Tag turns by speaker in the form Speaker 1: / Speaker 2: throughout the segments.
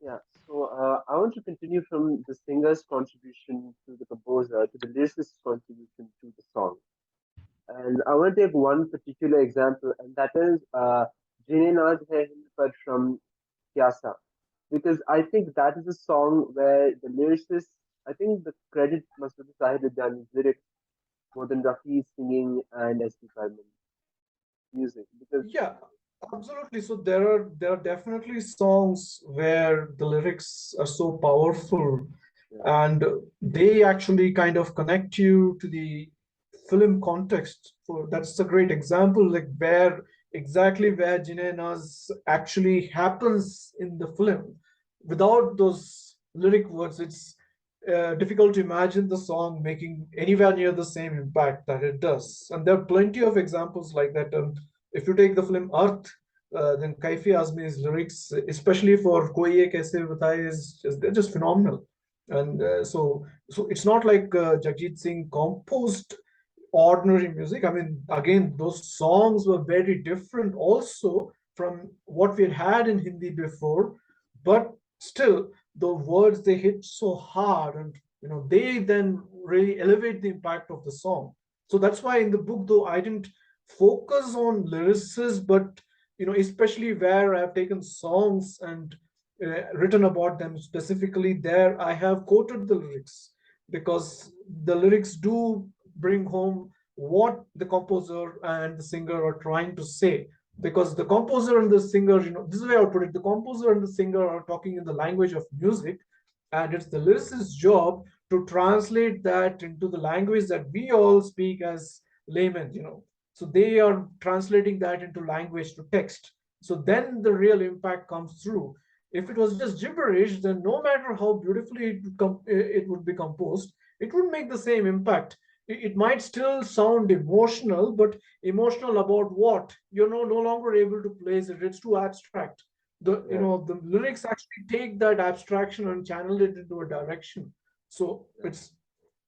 Speaker 1: Yeah, so I want to continue from the singer's contribution to the composer to the lyricist's contribution to the song. And I want to take one particular example, and that is Jine Naaz Hai Hind Par from Pyasa. Because I think that is a song where the lyricist, I think the credit must be to Sahid Luधिani's lyrics more than Rafi's singing and S.P. Burman's music. Because,
Speaker 2: Yeah, absolutely. So there are definitely songs where the lyrics are so powerful
Speaker 1: yeah,
Speaker 2: and they actually kind of connect you to the film context. So that's a great example, like where exactly where Jinena's actually happens in the film. Without those lyric words, it's difficult to imagine the song making anywhere near the same impact that it does. And there are plenty of examples like that. If you take the film Earth, then Kaifi Azmi's lyrics, especially for Koi Ye Kaise Bataye, they're just phenomenal. And so it's not like Jagjit Singh composed ordinary music. I mean, again, those songs were very different also from what we had in Hindi before, but still, the words they hit so hard, and they then really elevate the impact of the song. So that's why in the book, though, I didn't focus on lyricists, but especially where I've taken songs and written about them specifically, there I have quoted the lyrics because the lyrics do bring home what the composer and the singer are trying to say. Because the composer and the singer, this is the way I would put it, the composer and the singer are talking in the language of music, and it's the lyricist's job to translate that into the language that we all speak as laymen. So they are translating that into language to text. So then the real impact comes through. If it was just gibberish, then no matter how beautifully it would be composed, it would make the same impact. It might still sound emotional, but emotional about what? You're no longer able to place it. It's too abstract. The you
Speaker 1: yeah,
Speaker 2: know the lyrics actually take that abstraction and channel it into a direction. So
Speaker 1: yeah,
Speaker 2: it's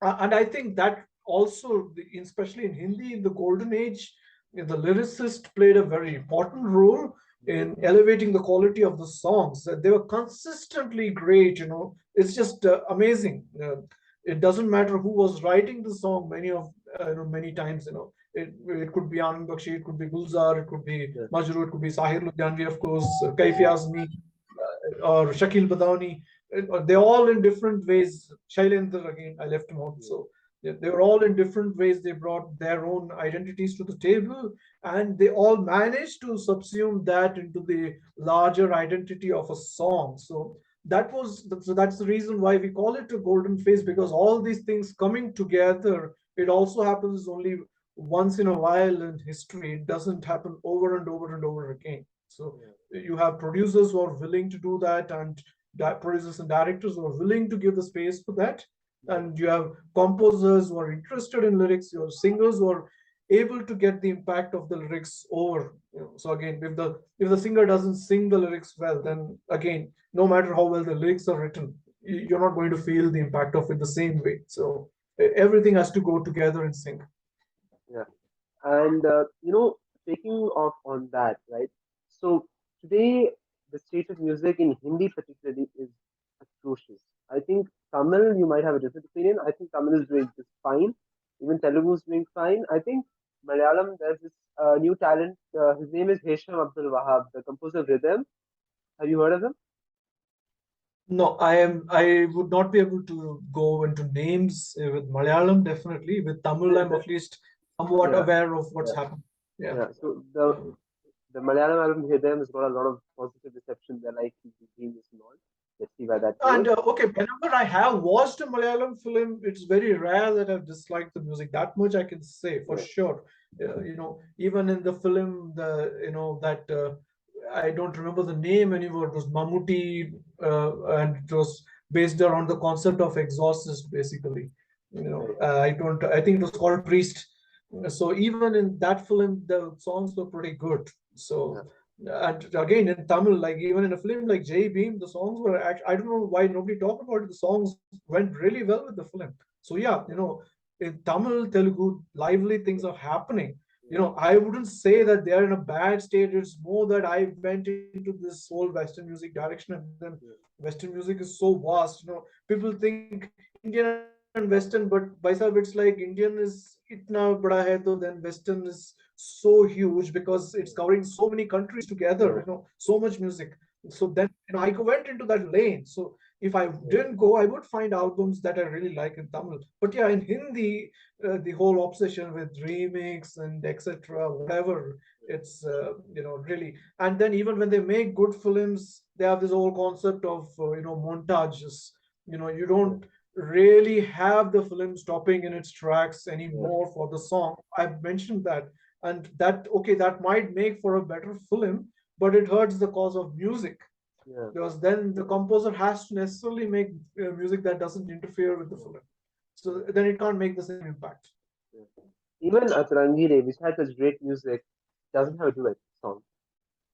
Speaker 2: and I think that also, especially in Hindi, in the golden age, the lyricist played a very important role in elevating the quality of the songs. They were consistently great. It's just amazing. It doesn't matter who was writing the song. Many times, it could be Anand Bakshi, it could be Gulzar, it could be
Speaker 1: yeah,
Speaker 2: Majru, it could be Sahir Ludhianvi, of course, Kaifi Azmi, or Shakil Badawani. They're all in different ways. Shailendra, again, I left him out.
Speaker 1: yeah,
Speaker 2: So they were all in different ways. They brought their own identities to the table, and they all managed to subsume that into the larger identity of a song. So that's the reason why we call it a golden phase, because all these things coming together, it also happens only once in a while in history. It doesn't happen over and over and over again. So
Speaker 1: yeah,
Speaker 2: you have producers who are willing to do that, and producers and directors who are willing to give the space for that,
Speaker 1: yeah,
Speaker 2: and you have composers who are interested in lyrics, you have singers who are able to get the impact of the lyrics over. So again, if the singer doesn't sing the lyrics well, then again, no matter how well the lyrics are written, you're not going to feel the impact of it the same way. So everything has to go together in sync.
Speaker 1: yeah. And taking off on that, right? So today, the state of music in Hindi particularly is atrocious. I think Tamil, you might have a different opinion. I think Tamil is doing just fine. Even Telugu is doing fine. I think Malayalam, there's this new talent. His name is Hesham Abdul Wahab, the composer of Rhythm. Have you heard of him?
Speaker 2: No, I would not be able to go into names with Malayalam, definitely. With Tamil, I'm
Speaker 1: The,
Speaker 2: at least somewhat
Speaker 1: yeah,
Speaker 2: aware of what's
Speaker 1: yeah,
Speaker 2: happened. Yeah.
Speaker 1: yeah. So the Malayalam album Rhythm has got a lot of positive reception. They're like he's a genius and all. Let's see where that
Speaker 2: And
Speaker 1: goes.
Speaker 2: okay, whenever I have watched a Malayalam film, it's very rare that I've disliked the music. That much I can say for
Speaker 1: Yeah,
Speaker 2: sure. Even in the film, that I don't remember the name anymore. It was Mammootty, and it was based around the concept of exorcist, basically.
Speaker 1: right.
Speaker 2: I don't. I think it was called Priest. So even in that film, the songs were pretty good.
Speaker 1: Yeah,
Speaker 2: So and again in Tamil, like even in a film like Jay Beam, the songs were actually, I don't know why nobody talked about it. The songs went really well with the film. So yeah,
Speaker 1: yeah,
Speaker 2: in Tamil, Telugu, lively things are happening. You know, I wouldn't say that they are in a bad state. It's more that I went into this whole Western music direction, and then
Speaker 1: yeah,
Speaker 2: Western music is so vast. You know, people think Indian and Western, but by sab it's like Indian is itna bada hai, to then Western is so huge because it's covering so many countries together. You know,
Speaker 1: yeah,
Speaker 2: so much music. So then, you know, I went into that lane. So if I didn't
Speaker 1: yeah,
Speaker 2: go, I would find albums that I really like in Tamil. But yeah, in Hindi, the whole obsession with remix and etc. whatever, it's you know, really. And then even when they make good films, they have this whole concept of you know, montages. You know, you
Speaker 1: yeah,
Speaker 2: don't really have the film stopping in its tracks
Speaker 1: yeah,
Speaker 2: anymore for the song. I've mentioned that. And that, okay, that might make for a better film, but it hurts the cause of music,
Speaker 1: yeah,
Speaker 2: because then the composer has to necessarily make music that doesn't interfere with the
Speaker 1: yeah,
Speaker 2: film,
Speaker 1: yeah,
Speaker 2: so then it can't make the same impact.
Speaker 1: yeah. Even Atrangire, which has such great music, doesn't have a duet song.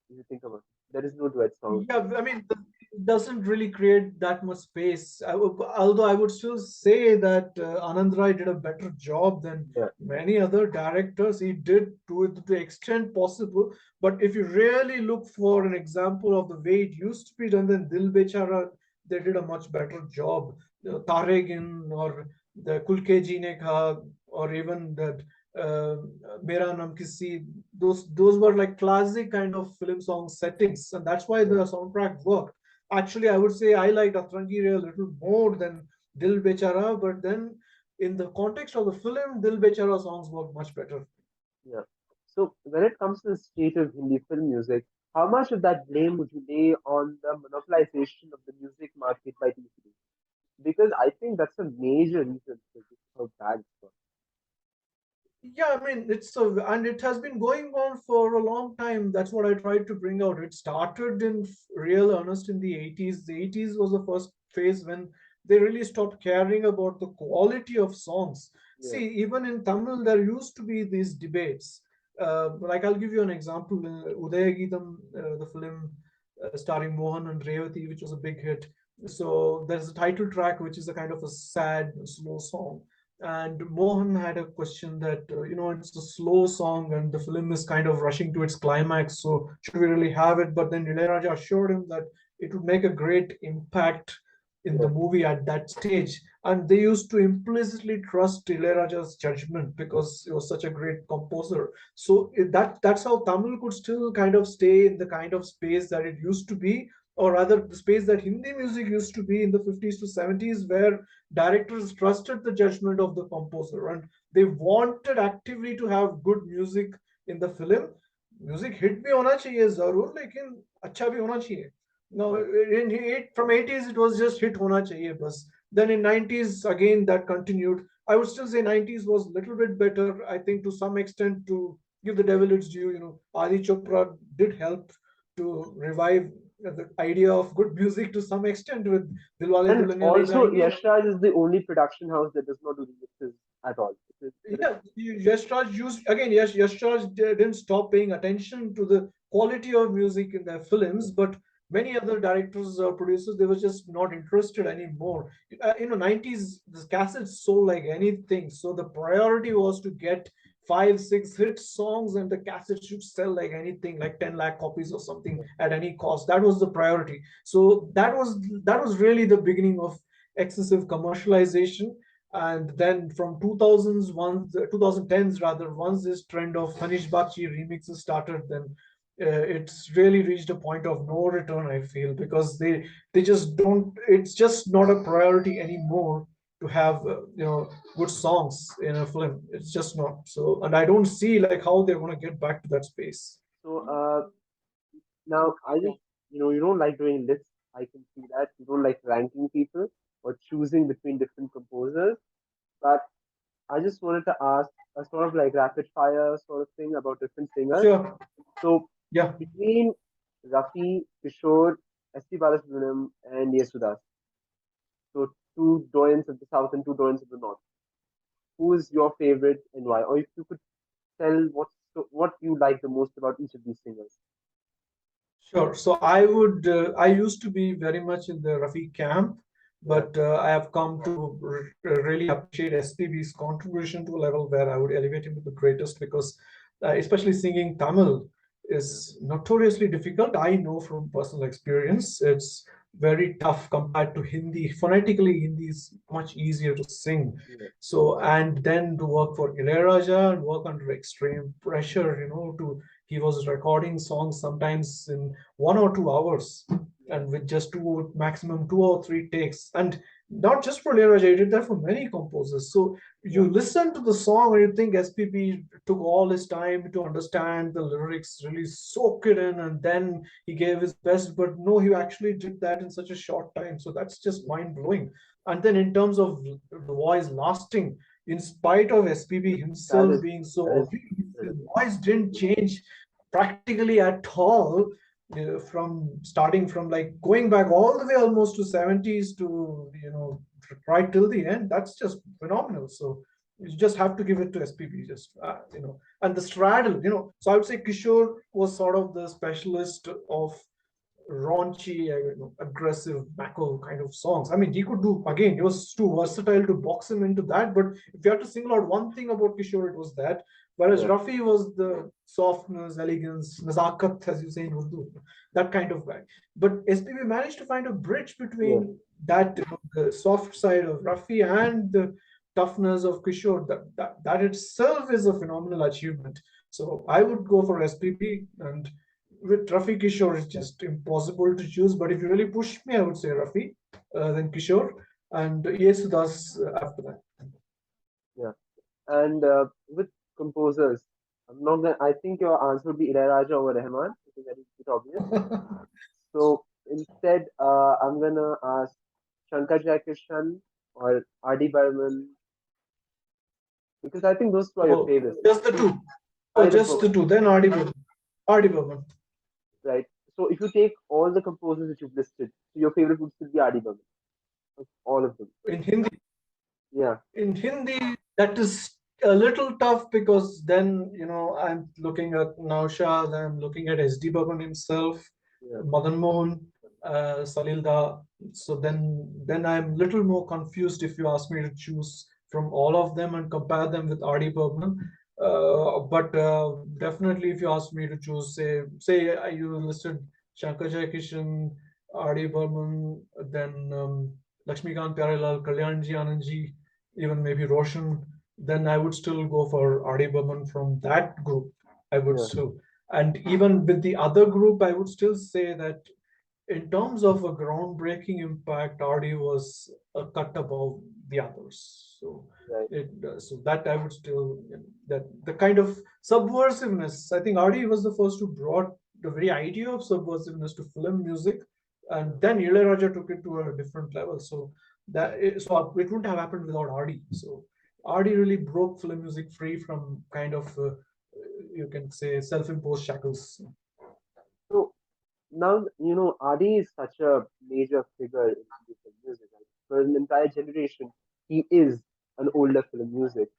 Speaker 1: If you think about it, there is no duet song.
Speaker 2: Yeah, I mean, it doesn't really create that much space. Although I would still say that Anand Rai did a better job than
Speaker 1: Yeah,
Speaker 2: many other directors. He did to it to the extent possible. But if you really look for an example of the way it used to be done, then Dil Bechara, they did a much better job. Tare Gin or the Kulke Ji Ne Kha, or even that uh, Mera Naam Kisi, those were like classic kind of film song settings, and that's why
Speaker 1: yeah,
Speaker 2: the soundtrack worked. Actually, I would say I liked Atrangire a little more than Dil Bechara, but then in the context of the film, Dil Bechara songs work much better.
Speaker 1: yeah. So when it comes to the state of Hindi film music, how much of that blame would you lay on the monopolization of the music market by TV? Because I think that's a major reason for just how bad it's got.
Speaker 2: Yeah, I mean, it's a, and it has been going on for a long time. That's what I tried to bring out. It started in real earnest in the 80s. The 80s was the first phase when they really stopped caring about the quality of songs.
Speaker 1: Yeah,
Speaker 2: See, even in Tamil, there used to be these debates. Like, I'll give you an example. Udayageetam, the film starring Mohan and Revati, which was a big hit. So there's a title track, which is a kind of a sad, slow song, and Mohan had a question that you know, it's a slow song and the film is kind of rushing to its climax, so should we really have it? But then Ilayya assured him that it would make a great impact in
Speaker 1: yeah,
Speaker 2: the movie at that stage, and they used to implicitly trust Ilayya's judgment because he was such a great composer. So that's how Tamil could still kind of stay in the kind of space that it used to be, or rather the space that Hindi music used to be in the 50s to 70s, where directors trusted the judgment of the composer and they wanted actively to have good music in the film. Music hit भी होना चाहिए जरूर, लेकिन अच्छा भी होना चाहिए. No,
Speaker 1: yeah,
Speaker 2: from 80s it was just hit hona chahiye bas. Then in 90s again that continued. I would still say 90s was a little bit better, I think, to some extent, to give the devil its due. You know, Adi Chopra did help to revive the idea of good music to some extent with Dilwale
Speaker 1: and
Speaker 2: Dulhaniya Le
Speaker 1: also
Speaker 2: Jayenge.
Speaker 1: Yash Raj is the only production house that does not do remixes at all. There is
Speaker 2: Yeah, Yash Raj used again. Yes, Yash Raj didn't stop paying attention to the quality of music in their films, but many other directors or producers, they were just not interested anymore. You know, 90s the cassettes sold like anything, so the priority was to get five, six hit songs, and the cassette should sell like anything, like 10 lakh copies or something
Speaker 1: yeah,
Speaker 2: at any cost. That was the priority. So that was really the beginning of excessive commercialization. And then from 2000s, once 2010s rather, once this trend of Hanish Bakshi remixes started, then it's really reached a point of no return, I feel, because they just don't. It's just not a priority anymore to have good songs in a film. It's just not so, and I don't see like how they're going to get back to that space.
Speaker 1: so now I just you don't like doing lists. I can see that you don't like ranking people or choosing between different composers. But I just wanted to ask a sort of like rapid fire sort of thing about different singers.
Speaker 2: Sure.
Speaker 1: So
Speaker 2: Yeah.
Speaker 1: between Rafi, Kishore, S.P. Balasubramaniam, and Yesudas, so two doyens of the south and two doyens of the north, who is your favorite and why? Or if you could tell what you like the most about each of these singers.
Speaker 2: Sure. So I would, I used to be very much in the Rafi camp,
Speaker 1: Yeah,
Speaker 2: but I have come to really appreciate SPB's contribution to a level where I would elevate him to the greatest, because especially singing Tamil,
Speaker 1: Yeah.
Speaker 2: is notoriously difficult. I know from personal experience, it's very tough compared to Hindi. Phonetically, Hindi is much easier to sing.
Speaker 1: Yeah.
Speaker 2: So, and then to work for Ilaiya and work under extreme pressure, he was recording songs sometimes in 1 or 2 hours
Speaker 1: Yeah.
Speaker 2: and with just two, maximum 2 or 3 takes. And not just for Ilaiya, he did that for many composers. So
Speaker 1: Yeah.
Speaker 2: you listen to the song and you think SPP took all his time to understand the lyrics, really soak it in, and then he gave his best. But no, he actually did that in such a short time. So that's just mind blowing. And then in terms of the voice lasting, in spite of SPP
Speaker 1: That
Speaker 2: himself
Speaker 1: is
Speaker 2: being so
Speaker 1: that is
Speaker 2: obese, his
Speaker 1: incredible.
Speaker 2: voice didn't change practically at all. From starting from like going back all the way almost to 70s to right till the end, that's just phenomenal. So you just have to give it to SPB, just and the straddle, So I would say Kishore was sort of the specialist of raunchy, aggressive Mako kind of songs. I mean, he could do again. He was too versatile to box him into that. But if you had to single out one thing about Kishore, it was that. Whereas
Speaker 1: Yeah.
Speaker 2: Rafi was the softness, elegance, nazakat, as you say in Urdu, that kind of guy. But SPB managed to find a bridge
Speaker 1: Yeah.
Speaker 2: between that, the soft side of Rafi and the toughness of Kishore. That itself is a phenomenal achievement. So I would go for SPB, and with Rafi Kishore, it's just impossible to choose. But if you really push me, I would say Rafi, then Kishore, and Yesudas after that.
Speaker 1: Yeah. And with composers, I'm not gonna. I think your answer would be Ilaiya over Rahman. I think that is a bit obvious. So instead, I'm gonna ask Shankar Jaikishan or R.D. Burman because I think those two are your
Speaker 2: Oh,
Speaker 1: favorites.
Speaker 2: just the
Speaker 1: So
Speaker 2: two. Oh,
Speaker 1: either
Speaker 2: just
Speaker 1: both,
Speaker 2: the two. Then RD Burman. RD Burman.
Speaker 1: right? So if you take all the composers that you've listed, so your favorite would still be R.D. Burman, all of them.
Speaker 2: In Hindi,
Speaker 1: Yeah.
Speaker 2: that is a little tough because then I'm looking at Naushad, I'm looking at SD Burman himself,
Speaker 1: Yeah.
Speaker 2: Madan Mohan, Salilda. So then I'm little more confused if you ask me to choose from all of them and compare them with RD Burman. But definitely, if you ask me to choose, say you listed Shankar Jaikishan, RD Burman, then Lakshmikant Pyarelal, Kalyanji Anandji, even maybe Roshan, then I would still go for R.D. Burman from that group. I would
Speaker 1: Yeah.
Speaker 2: still, and even with the other group, I would still say that in terms of a groundbreaking impact, R.D. was a cut above the others. So
Speaker 1: Right.
Speaker 2: so that I would still that the kind of subversiveness. I think R.D. was the first who brought the very idea of subversiveness to film music, and then Ilaiya took it to a different level. So so it wouldn't have happened without RD. So RD really broke film music free from kind of you can say self-imposed shackles.
Speaker 1: So now Adi is such a major figure in Hindi film music. Right? For an entire generation, he is an older film music.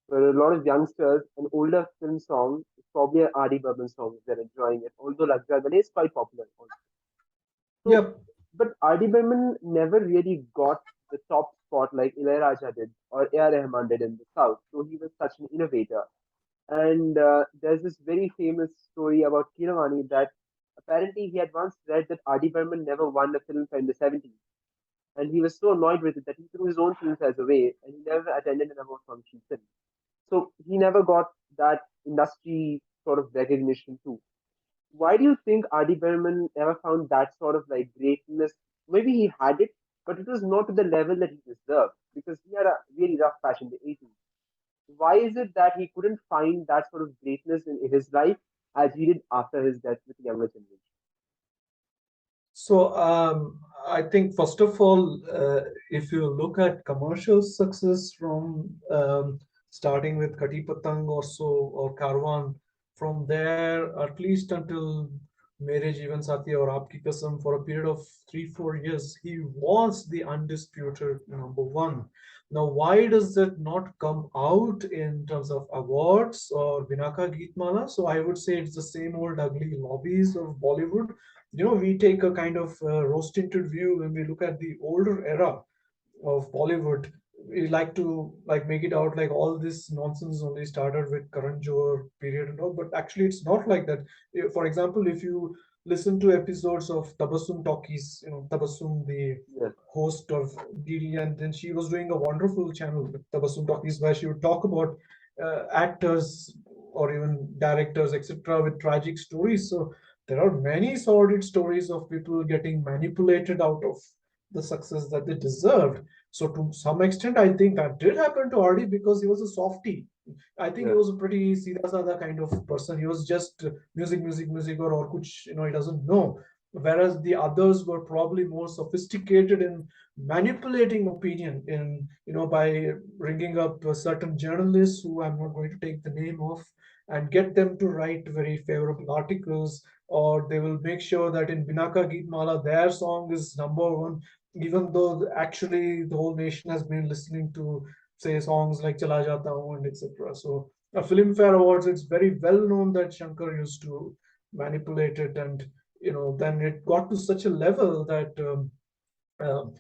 Speaker 1: For a lot of youngsters, an older film song is probably an R.D. Burman song if they're enjoying it. Although Lag Ja Gale is quite popular also. So,
Speaker 2: Yep.
Speaker 1: but R.D. Burman never really got the top spot like Ilaiyaraaja did or A.R. Rahman did in the South. So he was such an innovator. And there's this very famous story about Kiravani that apparently he had once read that R.D. Burman never won a film in the 70s. And he was so annoyed with it that he threw his own film fairs away and he never attended an award function since. So he never got that industry sort of recognition too. Why do you think R.D. Berman never found that sort of like greatness? Maybe he had it, but it was not to the level that he deserved because he had a really rough patch in the 80s. Why is it that he couldn't find that sort of greatness in his life as he did after his death with the younger generation?
Speaker 2: So I think first of all, if you look at commercial success from starting with Kati Patang or so or Karwan, from there at least until Mere Jeevan Sathi or Aapki Kasam for a period of 3 4 years, he was the undisputed number one. Now, why does that not come out in terms of awards or Vinaka Geetmala? So I would say it's the same old ugly lobbies of Bollywood. We take a kind of rose tinted view when we look at the older era of Bollywood. we like to like make it out like all this nonsense only started with Karan Johar period and all, but actually it's not like that. For example, if you listen to episodes of Tabassum Talkies, Tabassum, the
Speaker 1: Yes,
Speaker 2: host of DD, and then she was doing a wonderful channel with Tabassum Talkies where she would talk about actors or even directors, etc., with tragic stories. So there are many sordid stories of people getting manipulated out of the success that they deserved. So to some extent, I think that did happen to RD because he was a softie. I think he
Speaker 1: yes,
Speaker 2: was a pretty Sida Sada kind of person. He was just music, music, music, or kuch, he doesn't know. Whereas the others were probably more sophisticated in manipulating opinion, in by ringing up certain journalists who I'm not going to take the name of, and get them to write very favorable articles, or they will make sure that in Binaka Geet Mala their song is number one, even though actually the whole nation has been listening to say songs like Chala Jata Hu and etc. So a Filmfare Awards, it's very well known that Shankar used to manipulate it, and then it got to such a level that um,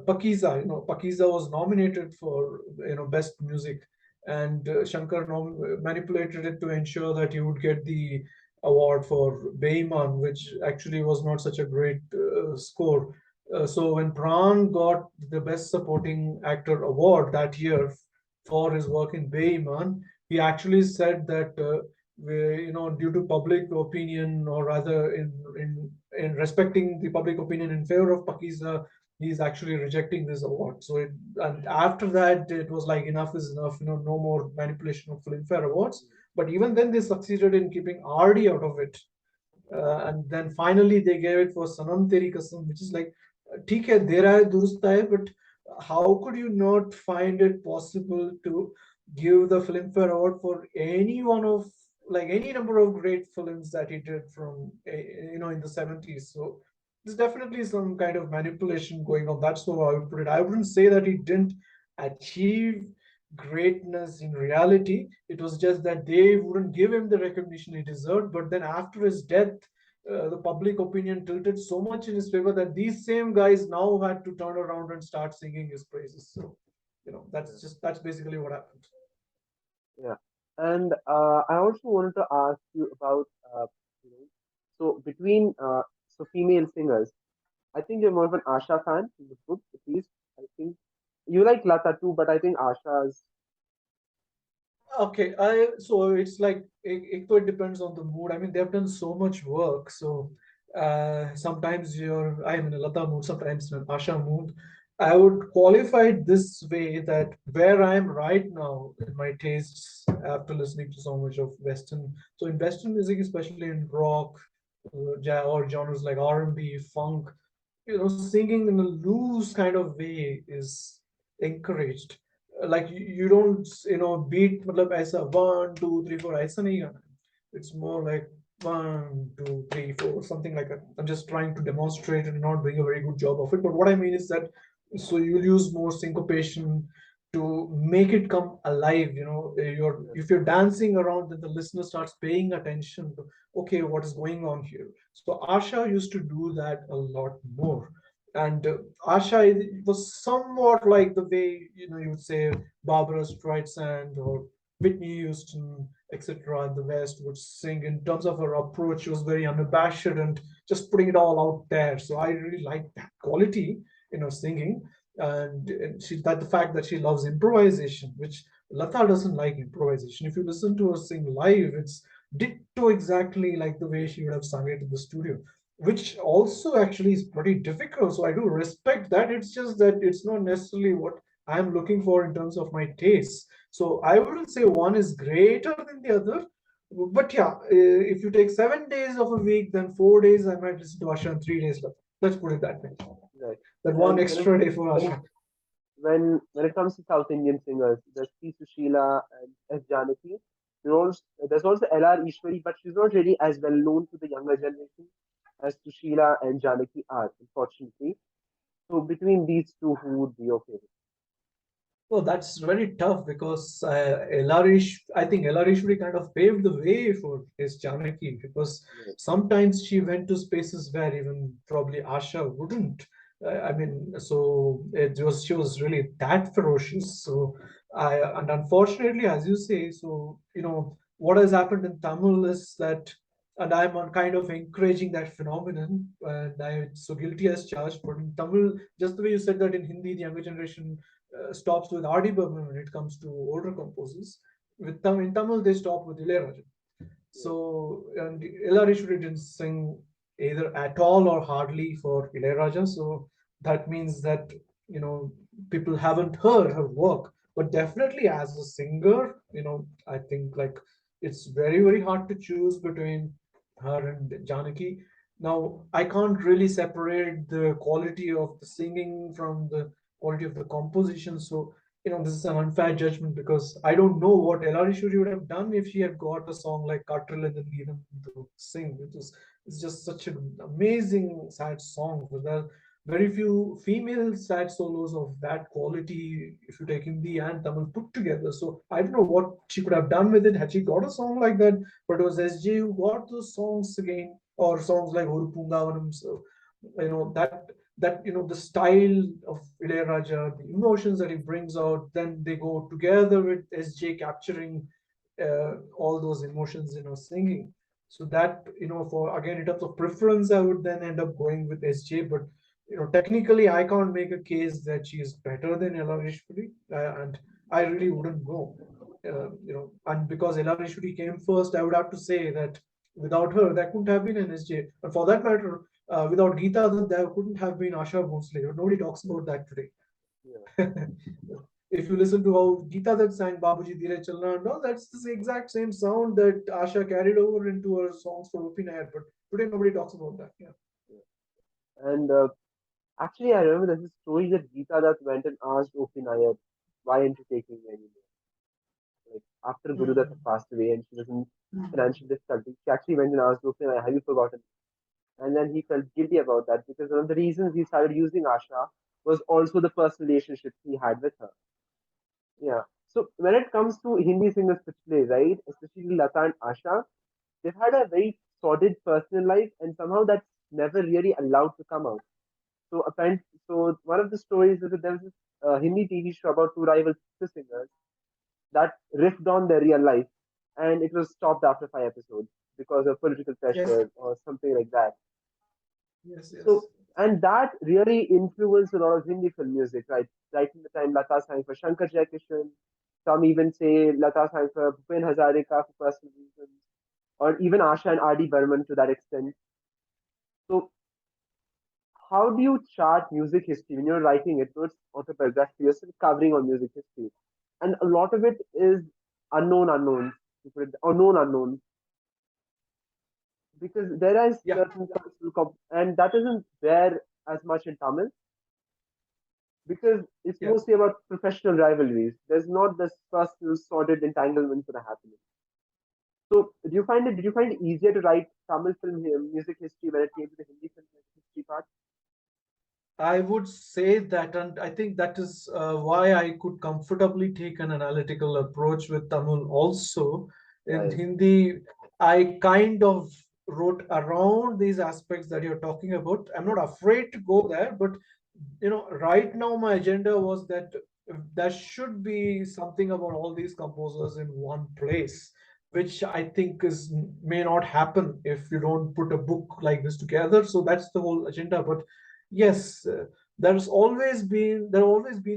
Speaker 2: Pakiza, Pakiza was nominated for best music, and Shankar manipulated it to ensure that he would get the award for Beiman, which actually was not such a great score. So when Pran got the Best Supporting Actor award that year for his work in Beiman, he actually said that due to public opinion, or rather in respecting the public opinion in favor of Pakiza, he's actually rejecting this award. So and after that, it was like enough is enough. No more manipulation of Filmfare Awards. But even then, they succeeded in keeping RD out of it. And then finally, they gave it for Sanam Teri Kasam, which is like, ठीक है, दे रहा है, दुरुस्त है, but how could you not find it possible to give the Filmfare Award for any one of like any number of great films that he did from in the 70s? So there's definitely some kind of manipulation going on. That's how I would put it. I wouldn't say that he didn't achieve greatness in reality. It was just that they wouldn't give him the recognition he deserved. But then after his death, the public opinion tilted so much in his favor that these same guys now had to turn around and start singing his praises. So,
Speaker 1: yes,
Speaker 2: that's basically what happened.
Speaker 1: yeah. And I also wanted to ask you about, you know, so between female singers, I think you're more of an Asha fan in the group, at least. I think you like Lata too, but I think Asha's.
Speaker 2: Okay, I so it's like it depends on the mood. I mean, they've done so much work. So sometimes I'm in a Lata mood, sometimes in an Asha mood. I would qualify it this way, that where I am right now in my tastes after listening to so much of Western. So in Western music, especially in rock, or genres like R&B, funk, singing in a loose kind of way is encouraged. Like you don't beat मतलब ऐसा 1 2 3 4 ऐसा नहीं गाना. It's more like 1 2 3 4, something like that. I'm just trying to demonstrate and not doing a very good job of it, but what I mean is that so you'll use more syncopation to make it come alive. You're
Speaker 1: Yes,
Speaker 2: if you're dancing around, then the listener starts paying attention to, okay, what is going on here. So Asha used to do that a lot more. And Asha was somewhat like the way you would say Barbara Streisand or Whitney Houston, etc. in the West would sing. In terms of her approach, she was very unabashed and just putting it all out there. So I really like that quality in her singing, and the fact that she loves improvisation, which Lata doesn't like improvisation. If you listen to her sing live, it's ditto exactly like the way she would have sung it in the studio, which also actually is pretty difficult. So I do respect that. It's just that it's not necessarily what I'm looking for in terms of my tastes. So I wouldn't say one is greater than the other. But yeah, if you take 7 days of a week, then 4 days I might listen to Asha and 3 days left. Let's put it that way.
Speaker 1: right.
Speaker 2: That one
Speaker 1: And
Speaker 2: extra day for Asha.
Speaker 1: when it comes to South Indian singers, there's P. Sushila and S. Janaki. There's also L.R. Ishwari, but she's not really as well known to the younger generation as Sushila and Janaki are, unfortunately. So between these two, who would be your favorite?
Speaker 2: Well, that's very tough because I think Elarish kind of paved the way for his Janaki, because
Speaker 1: Right.
Speaker 2: sometimes she went to spaces where even probably Asha wouldn't. I mean, so it was she was really that ferocious. So I and unfortunately, as you say, so what has happened in Tamil is that, and I'm on kind of encouraging that phenomenon, and I'm so guilty as charged. But in Tamil, just the way you said that in Hindi, the younger generation stops with R.D. Burman when it comes to older composers. In Tamil, they stop with Ilayaraja.
Speaker 1: Yeah,
Speaker 2: So, and Ilaiya didn't sing either at all or hardly for Ilayaraja. So that means that, you know, people haven't heard her work. But definitely as a singer, I think like it's very, very hard to choose between her and Janaki. Now, I can't really separate the quality of the singing from the quality of the composition. So, this is an unfair judgment because I don't know what Ellari would have done if she had got a song like Cartrell and then given to sing. It's just such an amazing sad song. There are very few female sad solos of that quality if you take Hindi and Tamil put together. So I don't know what she could have done with it had she got a song like that, but it was SJ who got those songs again, or songs like Oru Pungavanam. So the style of Ilayaraja, the emotions that he brings out, then they go together with SJ capturing all those emotions in her singing. So that, for again, in terms of preference, I would then end up going with SJ. But technically, I can't make a case that she is better than Elarishpuri, and I really wouldn't know. And because Elarishpuri came first, I would have to say that without her, that couldn't have been an SJ. And for that matter, without Geeta, there couldn't have been Asha Bhosle. Nobody talks about that today.
Speaker 1: yeah,
Speaker 2: If you listen to how Geeta Dutt sang Babuji Dheere Chalna and all, that's the exact same sound that Asha carried over into her songs for Rupi Nair. But today nobody talks about that. Yeah.
Speaker 1: yeah. And actually, I remember there's a story that Geeta Dutt went and asked O.P. Nair, why aren't you taking me anymore? Like, after Guru Dutt had
Speaker 2: Mm.
Speaker 1: passed away and she was in financial difficulty, she actually went and asked O.P. Nair, have you forgotten? And then he felt guilty about that because one of the reasons he started using Asha was also the first relationship he had with her. Yeah. So when it comes to Hindi singers especially, right, especially Lata and Asha, they've had a very sordid personal life and somehow that's never really allowed to come out. So one of the stories is that there was this Hindi TV show about two rival sister singers that riffed on their real life and it was stopped after 5 episodes because of political
Speaker 2: Yes.
Speaker 1: pressure or something like that.
Speaker 2: Yes.
Speaker 1: So,
Speaker 2: Yes.
Speaker 1: and that really influenced a lot of Hindi film music, right? Right in the time Lata sang for Shankar Jaikishan, some even say Lata sang for Bhupen Hazarika for personal reasons, or even Asha and R.D. Burman to that extent. So, how do you chart music history when you're writing it? So it's autobiography, you're still covering on music history. And a lot of it is unknown unknowns, to put it, or known unknowns, because there is
Speaker 2: Yeah.
Speaker 1: certain cultural, and that isn't there as much in Tamil because it's
Speaker 2: Yeah.
Speaker 1: mostly about professional rivalries. There's not this personal sordid entanglements that are happening. So, did you find it easier to write Tamil film music history when it came to the Hindi film history part?
Speaker 2: I would say that, and I think that is why I could comfortably take an analytical approach with Tamil also. In
Speaker 1: Right.
Speaker 2: Hindi, I kind of wrote around these aspects that you're talking about. I'm not afraid to go there, but right now my agenda was that there should be something about all these composers in one place, which I think is may not happen if you don't put a book like this together. So that's the whole agenda. But yes, there have always been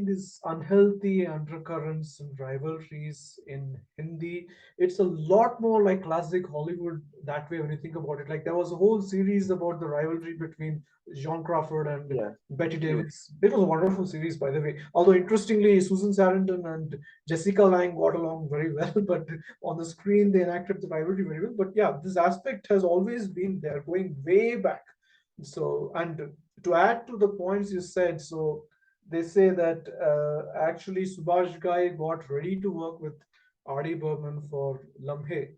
Speaker 2: these unhealthy undercurrents and rivalries in Hindi. It's a lot more like classic Hollywood that way when you think about it. Like there was a whole series about the rivalry between John Crawford and
Speaker 1: Yeah.
Speaker 2: Betty
Speaker 1: True.
Speaker 2: Davis. It was a wonderful series, by the way. Although interestingly, Susan Sarandon and Jessica Lange got along very well, but on the screen they enacted the rivalry very well. But yeah, this aspect has always been there, going way back. So, and to add to the points you said, so they say that actually Subhash Ghai got ready to work with R.D. Burman for Lamhe,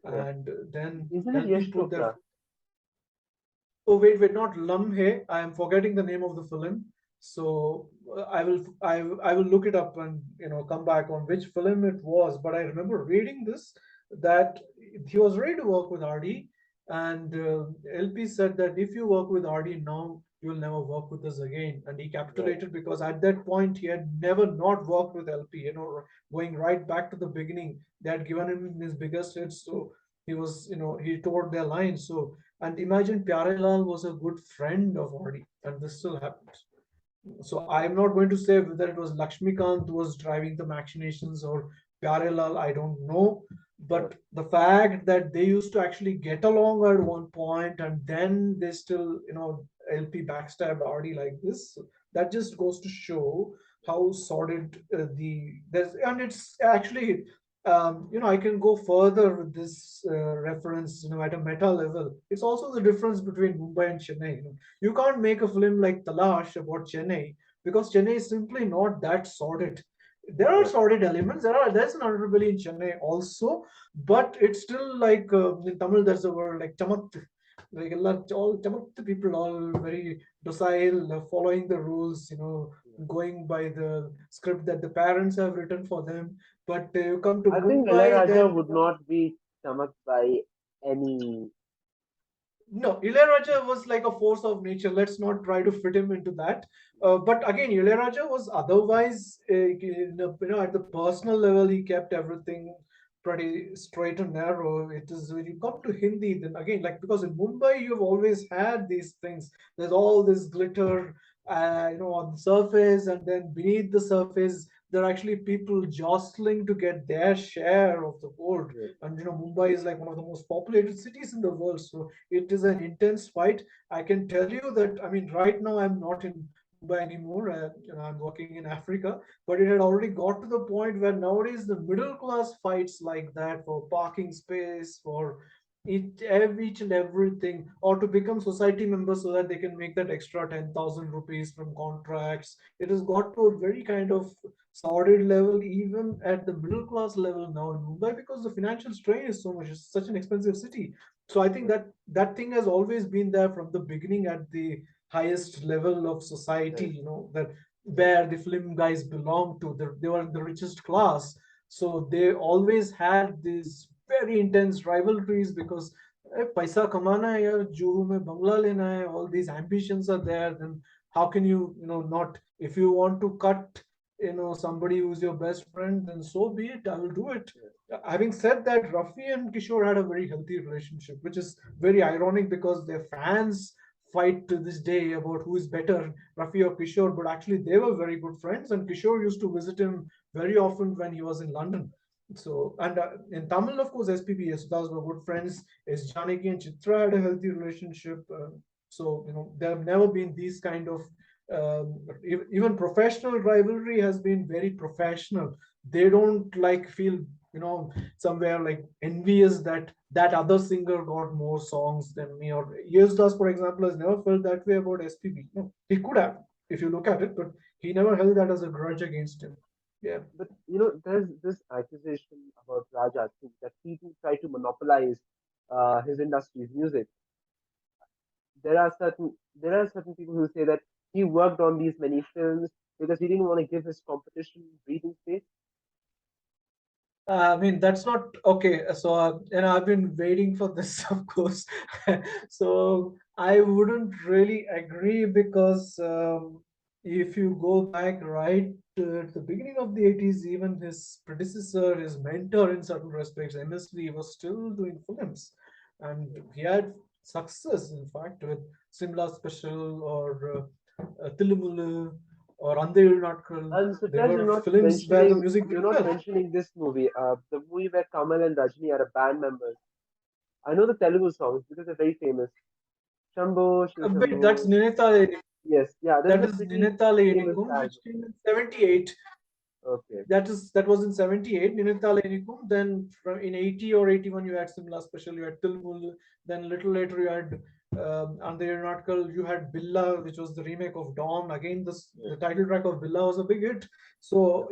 Speaker 1: Yeah.
Speaker 2: and then
Speaker 1: Isn't it
Speaker 2: LP
Speaker 1: Yash
Speaker 2: put their.
Speaker 1: Chopra?
Speaker 2: Oh wait, not Lamhe. I am forgetting the name of the film. So I will look it up and come back on which film it was. But I remember reading this that he was ready to work with RD, and LP said that if you work with RD now, you will never work with us again. And he
Speaker 1: right,
Speaker 2: capitulated because at that point he had never not worked with LP. Going right back to the beginning, they had given him his biggest hits, so he was, he toward their line. So, and imagine Pyare Lal was a good friend of Audi, and this still happens. So I'm not going to say whether it was Lakshmikant who was driving the machinations or Pyare Lal, I don't know.
Speaker 1: sure,
Speaker 2: But the fact that they used to actually get along at one point and then they still, LP backstabbed RD like this, that just goes to show how sordid there's, and it's actually, I can go further with this reference, at a meta level. It's also the difference between Mumbai and Chennai. You can't make a film like Talash about Chennai because Chennai is simply not that sordid. There are
Speaker 1: right.
Speaker 2: sordid elements. There's an underbelly in Chennai also, but it's still like in Tamil there's a word like chamat, like all chamat people all very docile, following the rules,
Speaker 1: Yeah.
Speaker 2: going by the script that the parents have written for them. But you come to
Speaker 1: I think
Speaker 2: Mumbai,
Speaker 1: Ilaiya
Speaker 2: then
Speaker 1: would not be stomached by any.
Speaker 2: no, Ilaiya was like a force of nature. Let's not try to fit him into that. But again, Ilaiya was otherwise, at the personal level, he kept everything pretty straight and narrow. It is when you come to Hindi, then again, like because in Mumbai, you've always had these things. There's all this glitter, on the surface, and then beneath the surface, there are actually people jostling to get their share of the gold.
Speaker 1: Right,
Speaker 2: And Mumbai is like one of the most populated cities in the world, so it is an intense fight. I can tell you that, I mean, right now I'm not in Mumbai anymore. I'm working in Africa, but it had already got to the point where nowadays the middle class fights like that for parking space, for each and everything, or to become society members so that they can make that extra 10,000 rupees from contracts. It has got to a very kind of sordid level, even at the middle class level now in Mumbai, because the financial strain is so much. It's such an expensive city. So I think
Speaker 1: right,
Speaker 2: that thing has always been there from the beginning at the highest level of society,
Speaker 1: right,
Speaker 2: that where the film guys belong to. They were in the richest class. So they always had these very intense rivalries because paisa kamana hai yaar, Juhu mein bangla lena hai, all these ambitions are there. Then how can not, if you want to cut somebody who's your best friend, then so be it, I will do it.
Speaker 1: right.
Speaker 2: Having said that, Rafi and Kishore had a very healthy relationship, which is very ironic because their fans fight to this day about who is better, Rafi or Kishore. But actually, they were very good friends, and Kishore used to visit him very often when he was in London. So, and in Tamil, of course, SPB, Yasudas were good friends. S. Janaki and Chitra had a healthy relationship. So, there have never been these kind of even professional rivalry has been very professional. They don't like feel somewhere like envious that that other singer got more songs than me. Or Yesudas, for example, has never felt that way about SPB. No, he could have if you look at it, but he never held that as a grudge against him. Yeah.
Speaker 1: But there's this accusation about Raja too, that people try to monopolize his industry's music. There are certain people who say that he worked on these many films because he didn't want to give his competition breathing space.
Speaker 2: I mean, that's not okay. So, I've been waiting for this, of course. So, I wouldn't really agree because if you go back right at the beginning of the 80s, even his predecessor, his mentor in certain respects, MSV, was still doing films. And
Speaker 1: Right.
Speaker 2: he had success, in fact, with Simla Special or Tilumulu or Andeyul Natkal.
Speaker 1: I'm
Speaker 2: There
Speaker 1: surprised
Speaker 2: were films where the music
Speaker 1: you're
Speaker 2: did
Speaker 1: not
Speaker 2: well.
Speaker 1: mentioning this movie, the movie where Kamal and Rajni are band members. I know the Telugu songs because they're very famous. Shambho, Shiv
Speaker 2: Wait, that's
Speaker 1: Shambho.
Speaker 2: Ninetale.
Speaker 1: Yes, yeah, that is
Speaker 2: That
Speaker 1: a
Speaker 2: is
Speaker 1: pretty
Speaker 2: Ninetale
Speaker 1: famous
Speaker 2: Enikum,
Speaker 1: band.
Speaker 2: which came in 78.
Speaker 1: Okay,
Speaker 2: That was in 78, Ninetale Enikum. Then in 80 or 81, you had Simla Special, you had Tilmul. Then a little later, you had under your article, you had Billa, which was the remake of Dawn. Again,
Speaker 1: right,
Speaker 2: the title track of Billa was a big hit. So,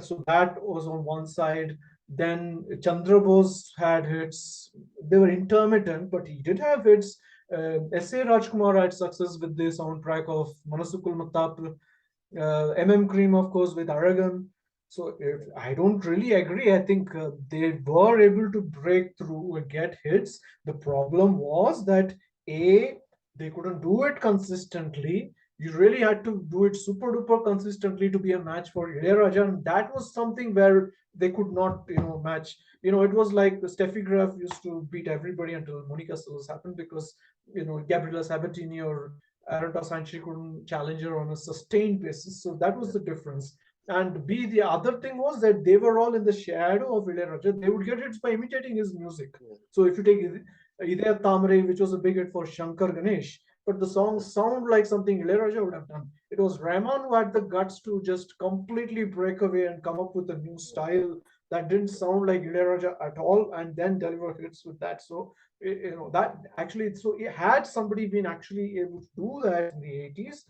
Speaker 2: so that was on one side. Then Chandra Bose had hits. They were intermittent, but he did have hits. S.A. Rajkumar had success with the soundtrack of Manasukul Matap. MM Cream, of course, with Aragon. So if
Speaker 1: right,
Speaker 2: I don't really agree, I think they were able to break through and get hits. The problem was that A, they couldn't do it consistently. You really had to do it super duper consistently to be a match for Ilayaraja, and that was something where they could not, match. It was like the Steffi Graf used to beat everybody until Monica Seles happened because Gabriela Sabatini or Aranta Sanchez couldn't challenge her on a sustained basis. So that was
Speaker 1: yeah,
Speaker 2: the difference. And B, the other thing was that they were all in the shadow of Ilayaraja. They would get hits by imitating his music.
Speaker 1: yeah,
Speaker 2: So if you take Idea Tamre, which was a big hit for Shankar Ganesh, but the song
Speaker 1: yeah,
Speaker 2: sound like something Ilaiya would have done. It was Rahman who had the guts to just completely break away and come up with a new
Speaker 1: yeah,
Speaker 2: style that didn't sound like Ilaiya at all, and then deliver hits with that. So that actually, so had somebody been actually able to do that in the 80s,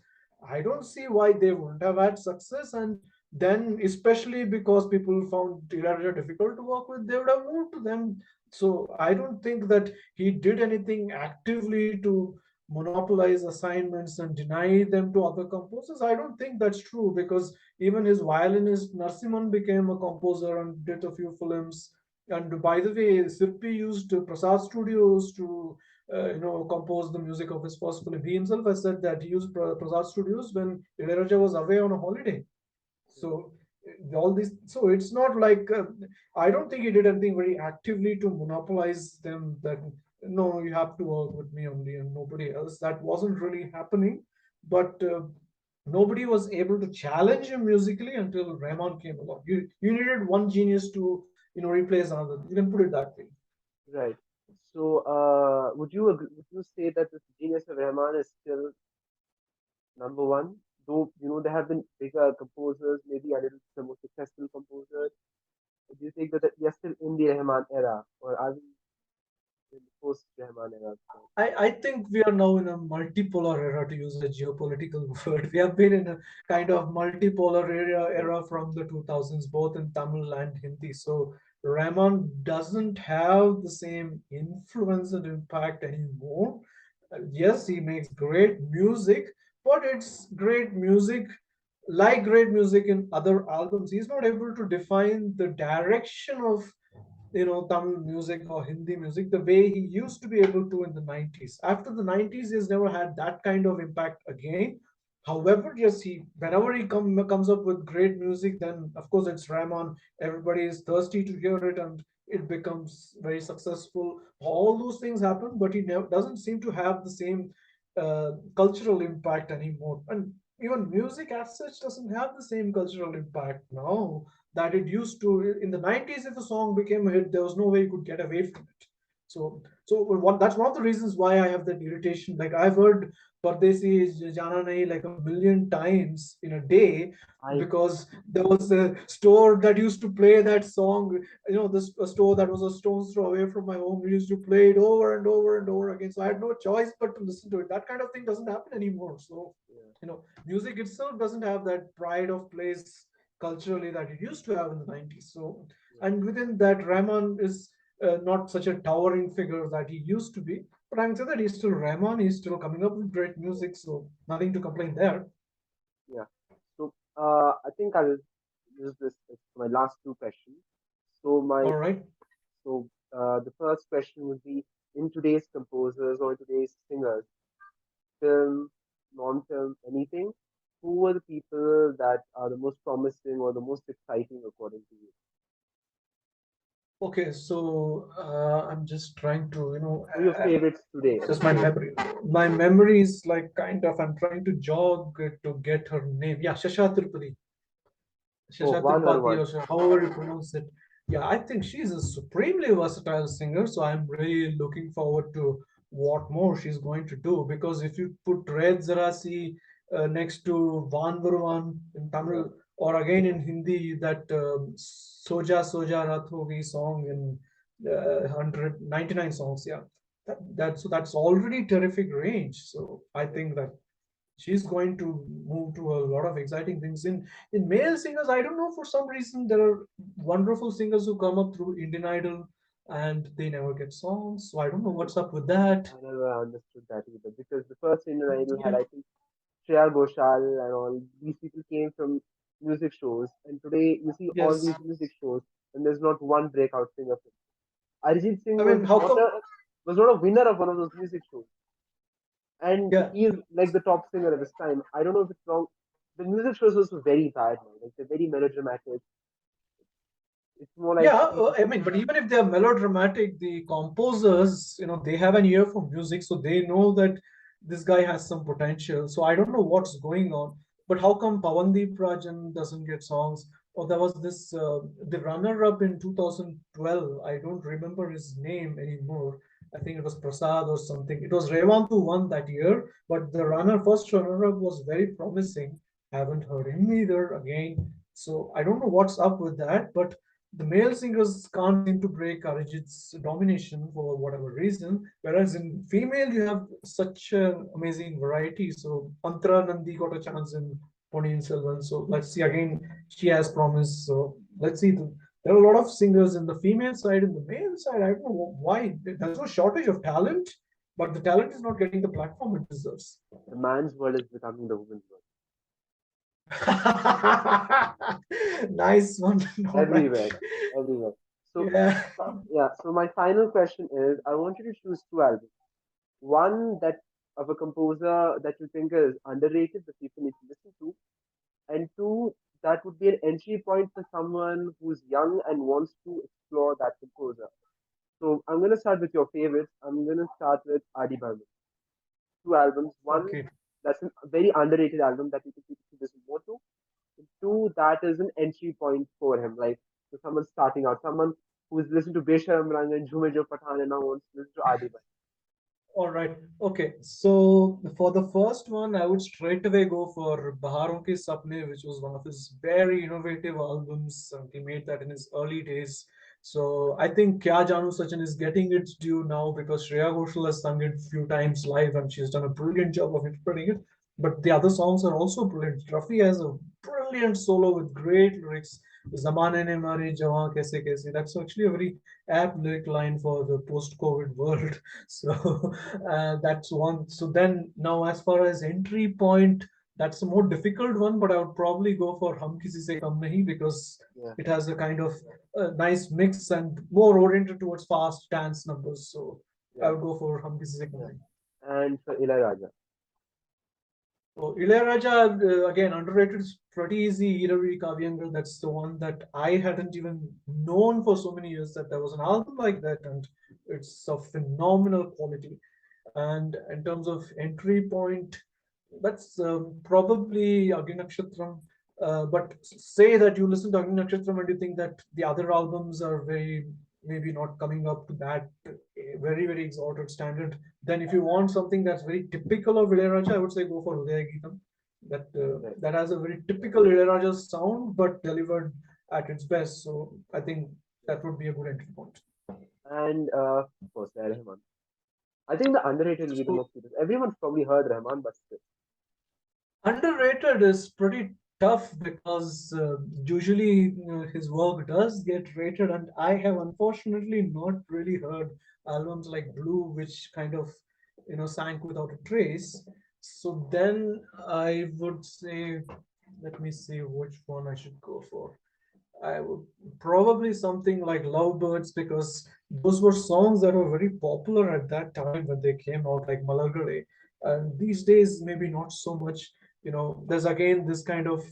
Speaker 2: I don't see why they wouldn't have had success. And then, especially because people found Ilaiya difficult to work with, they would have moved to them. So I don't think that he did anything actively to monopolize assignments and deny them to other composers. I don't think that's true because even his violinist Narsimhan became a composer and did a few films. And by the way, Sirpi used Prasad Studios to compose the music of his first film. He himself has said that he used Prasad Studios when Ilayaraja was away on a holiday.
Speaker 1: yeah,
Speaker 2: So all these, so it's not like I don't think he did anything very actively to monopolize them. That no, you have to work with me only and nobody else. That wasn't really happening. But nobody was able to challenge him musically until Rahman came along. You needed one genius to replace another. You can put it that way.
Speaker 1: right. So, would you agree, would you say that the genius of Rahman is still number one? Though, there have been bigger composers, maybe a little the more successful composers. Do you think that we are still in the Rahman era, or are we in the post-Rahman era?
Speaker 2: I think we are now in a multipolar era, to use a geopolitical word. We have been in a kind of multipolar era from the 2000s, both in Tamil and Hindi. So Rahman doesn't have the same influence and impact anymore. Yes, he makes great music, but it's great music like great music in other albums. He's not able to define the direction of Tamil music or Hindi music the way he used to be able to in the 90s. After the 90s, he's never had that kind of impact again. However, yes, he whenever he comes up with great music, then of course it's Rahman. Everybody is thirsty to hear it, and it becomes very successful. All those things happen, but he never doesn't seem to have the same cultural impact anymore. And even music as such doesn't have the same cultural impact now that it used to in the 90s. If a song became a hit, there was no way you could get away from it. So that's one of the reasons why I have that irritation. Like I've heard Pardesi Jana Nahi like a million times in a day
Speaker 1: I
Speaker 2: because there was a store that used to play that song. This a store that was a stone's throw away from my home. We used to play it over and over and over again. So I had no choice but to listen to it. That kind of thing doesn't happen anymore. So
Speaker 1: yeah,
Speaker 2: music itself doesn't have that pride of place culturally that it used to have in the 90s. So,
Speaker 1: yeah,
Speaker 2: and within that, Rahman is not such a towering figure that he used to be. But I'm saying that he's still Rahman, he's still coming up with great
Speaker 1: yeah,
Speaker 2: music, so nothing to complain there.
Speaker 1: yeah. So, I think I'll use this as my last two questions. So my
Speaker 2: All right.
Speaker 1: so the first question would be, in today's composers or today's singers, film, non-film, anything, who are the people that are the most promising or the most exciting according to you?
Speaker 2: Okay, so I'm just trying to,
Speaker 1: Who are your favorites today?
Speaker 2: just my memory. My memory is like kind of, I'm trying to jog to get her name. Yeah, Shasha Tirupati.
Speaker 1: Oh,
Speaker 2: Shasha
Speaker 1: one or
Speaker 2: Tripathi,
Speaker 1: one.
Speaker 2: or however you pronounce it. Yeah, I think she's a supremely versatile singer. So I'm really looking forward to what more she's going to do. Because if you put Red Zarasi next to Van Varvan in
Speaker 1: Yeah,
Speaker 2: Tamil, or again in Hindi, that Soja Soja Rath Hogi song in 199 songs, yeah. That's already terrific range. So I
Speaker 1: yeah,
Speaker 2: think that she's going to move to a lot of exciting things in male singers. I don't know, for some reason there are wonderful singers who come up through Indian Idol and they never get songs, so I don't know what's up with that.
Speaker 1: I never understood that either because the first Indian Idol had,
Speaker 2: Yeah.
Speaker 1: I think, Shreya Ghoshal and all. These people came from music shows, and today you see all
Speaker 2: Yes.
Speaker 1: these music shows, and there's not one breakout singer. Arijit Singh
Speaker 2: I mean, how come?
Speaker 1: was not a winner of one of those music shows, and
Speaker 2: Yeah.
Speaker 1: he's like the top singer at this time. I don't know if it's wrong. The music shows also very bad, man. Like they're very melodramatic. It's more like
Speaker 2: Yeah,
Speaker 1: people.
Speaker 2: I mean, but even if they are melodramatic, the composers, they have an ear for music, so they know that this guy has some potential. So I don't know what's going on. But how come Pawandeep Rajan doesn't get songs? Or there was this, the runner-up in 2012. I don't remember his name anymore. I think it was Prasad or something. It was Revantu won that year, but the first runner-up was very promising. Haven't heard him either again. So I don't know what's up with that, but the male singers can't seem to break Arijit's domination for whatever reason, whereas in female you have such an amazing variety. So Antara Nandi got a chance in Ponniyin Selvan. So let's see again. She has promise. So let's see. There are a lot of singers in the female side. In the male side, I don't know why. There's no shortage of talent, but the talent is not getting the platform it deserves.
Speaker 1: The man's world is becoming the woman's world
Speaker 2: Nice one. All right.
Speaker 1: everywhere, everywhere. So
Speaker 2: Yeah.
Speaker 1: yeah. So my final question is, I want you to choose two albums. One that of a composer that you think is underrated that people need to listen to, and two that would be an entry point for someone who's young and wants to explore that composer. So I'm gonna start with your favorites. I'm gonna start with Adi Barman. Two albums. One
Speaker 2: Okay.
Speaker 1: that's a very underrated album that you think people should listen more to. And two that is an entry point for him, like for someone starting out, someone who's listened to Besharam Rang and Jhume Jo Pathan and now wants to listen to Adi Barman.
Speaker 2: All right. Okay. So for the first one, I would straight away go for Baharon Ke Sapne, which was one of his very innovative albums. He made that in his early days. So I think Kya Janu Sachin is getting its due now because Shreya Ghoshal has sung it a few times live and she's done a brilliant job of interpreting it. But the other songs are also brilliant. Rafi has a brilliant solo with great lyrics. Zamane ne mari jawan kaise kaise. That's actually a very apt lyric line for the post-COVID world. So that's one. So then now, as far as entry point, that's a more difficult one, but I would probably go for Hum Kisi Se Kam Nahi because
Speaker 1: Yeah,
Speaker 2: it has a kind of nice mix and more oriented towards fast dance numbers. So I
Speaker 1: yeah,
Speaker 2: would go for Hum Kisi Se Kam
Speaker 1: yeah.
Speaker 2: Nahi.
Speaker 1: And for Ilaiya.
Speaker 2: So Ilaiya again, underrated, is pretty easy. Iravi Kavyangal, that's the one that I hadn't even known for so many years that there was an album like that, and it's of phenomenal quality. And in terms of entry point, that's probably Agni Nakshatram. But say that you listen to Agni Nakshatram and you think that the other albums are very maybe not coming up to that very very exalted standard. Then if you want something that's very typical of Ilayaraja, I would say go for Udaya Geetam.
Speaker 1: Right.
Speaker 2: That has a very typical Ilayaraja sound, but delivered at its best. So I think that would be a good entry point.
Speaker 1: And of course, Rahman. I think the underrated will be the
Speaker 2: So
Speaker 1: most famous. Everyone's probably heard Rahman, but still.
Speaker 2: underrated is pretty tough because usually his work does get rated, and I have unfortunately not really heard albums like Blue, which kind of sank without a trace. So then I would say, let me see which one I should go for. I would probably something like Lovebirds because those were songs that were very popular at that time when they came out, like Malagare. And these days, maybe not so much. There's again this kind of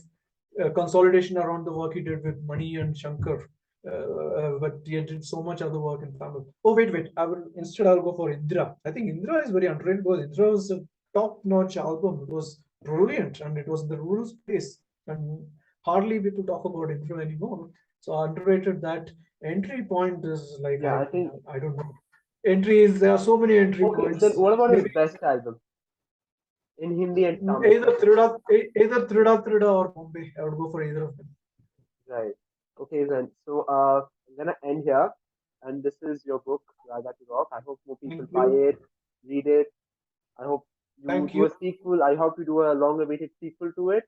Speaker 2: consolidation around the work he did with Mani and Shankar. But he did so much other work in Tamil. Oh, wait. I'll go for Indra. I think Indra is very underrated because Indra was a top-notch album. It was brilliant and it was in the rural space. And hardly people talk about intro anymore. So underrated that entry point is like
Speaker 1: Yeah, I think.
Speaker 2: I don't know. Entries, there are so many entry
Speaker 1: Okay, then
Speaker 2: points.
Speaker 1: what about his
Speaker 2: Maybe
Speaker 1: best album in Hindi and Tamil?
Speaker 2: Either Trida or Bombay. I would go for either of them.
Speaker 1: Right. Okay, then. So I'm gonna end here, and this is your book, Raga to Rock. I hope more people
Speaker 2: Thank
Speaker 1: buy
Speaker 2: you.
Speaker 1: it, read it. I hope you
Speaker 2: Thank
Speaker 1: do a
Speaker 2: you.
Speaker 1: sequel. I hope you do a long-awaited sequel to it.